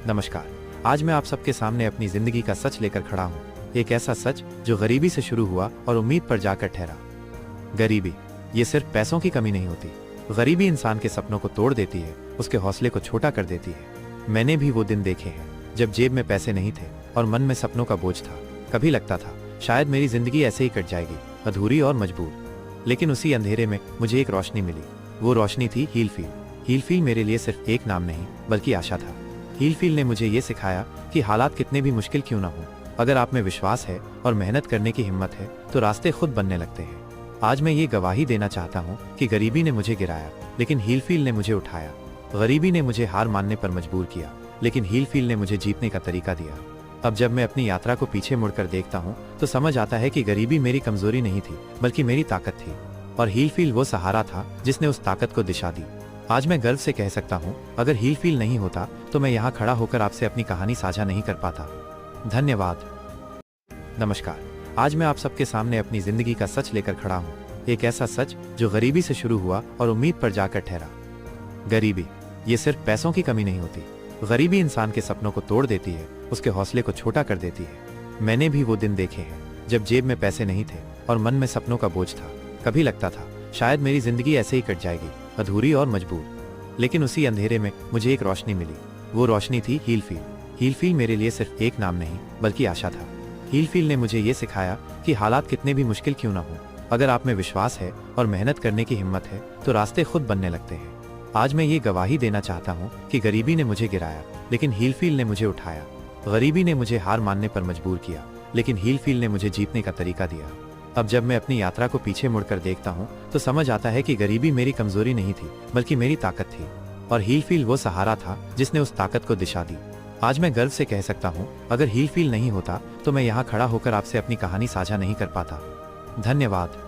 नमस्कार। आज मैं आप सबके सामने अपनी जिंदगी का सच लेकर खड़ा हूँ। एक ऐसा सच जो गरीबी से शुरू हुआ और उम्मीद पर जाकर ठहरा। गरीबी, ये सिर्फ पैसों की कमी नहीं होती। गरीबी इंसान के सपनों को तोड़ देती है, उसके हौसले को छोटा कर देती है। मैंने भी वो दिन देखे हैं जब जेब में पैसे नहीं थे और मन में सपनों का बोझ था। कभी लगता था शायद मेरी जिंदगी ऐसे ही कट जाएगी, अधूरी और मजबूर। लेकिन उसी अंधेरे में मुझे एक रोशनी मिली। वो रोशनी थी हीलफील। हीलफील मेरे लिए सिर्फ एक नाम नहीं बल्कि आशा था। हीलफील ने मुझे ये सिखाया कि हालात कितने भी मुश्किल क्यों ना हो, अगर आप में विश्वास है और मेहनत करने की हिम्मत है तो रास्ते खुद बनने लगते हैं। आज मैं ये गवाही देना चाहता हूँ कि गरीबी ने मुझे गिराया लेकिन हीलफील ने मुझे उठाया। गरीबी ने मुझे हार मानने पर मजबूर किया लेकिन हीलफील ने मुझे जीतने का तरीका दिया। अब जब मैं अपनी यात्रा को पीछे मुड़कर देखता हूँ तो समझ आता है कि गरीबी मेरी कमजोरी नहीं थी बल्कि मेरी ताकत थी, और हीलफील वो सहारा था जिसने उस ताकत को दिशा दी। आज मैं गर्व से कह सकता हूँ, अगर हीलफील नहीं होता तो मैं यहाँ खड़ा होकर आपसे अपनी कहानी साझा नहीं कर पाता। धन्यवाद। नमस्कार। आज मैं आप सबके सामने अपनी जिंदगी का सच लेकर खड़ा हूँ। एक ऐसा सच जो गरीबी से शुरू हुआ और उम्मीद पर जाकर ठहरा। गरीबी, ये सिर्फ पैसों की कमी नहीं होती। गरीबी इंसान के सपनों को तोड़ देती है, उसके हौसले को छोटा कर देती है। मैंने भी वो दिन देखे हैं जब जेब में पैसे नहीं थे और मन में सपनों का बोझ था। कभी लगता था शायद मेरी जिंदगी ऐसे ही कट जाएगी, अधूरी और मजबूर। लेकिन उसी अंधेरे में मुझे एक रोशनी मिली। वो रोशनी थी हीलफील। हीलफील मेरे लिए सिर्फ एक नाम नहीं बल्कि आशा था। हीलफील ने मुझे ये सिखाया कि हालात कितने भी मुश्किल क्यों ना हो, अगर आप में विश्वास है और मेहनत करने की हिम्मत है तो रास्ते खुद बनने लगते हैं। आज मैं ये गवाही देना चाहता हूँ कि गरीबी ने मुझे गिराया लेकिन हीलफील ने मुझे उठाया। गरीबी ने मुझे हार मानने पर मजबूर किया लेकिन हीलफील ने मुझे जीतने का तरीका दिया। अब जब मैं अपनी यात्रा को पीछे मुड़कर देखता हूँ तो समझ आता है कि गरीबी मेरी कमजोरी नहीं थी बल्कि मेरी ताकत थी, और हीलफील वो सहारा था जिसने उस ताकत को दिशा दी। आज मैं गर्व से कह सकता हूँ, अगर हीलफील नहीं होता तो मैं यहाँ खड़ा होकर आपसे अपनी कहानी साझा नहीं कर पाता। धन्यवाद।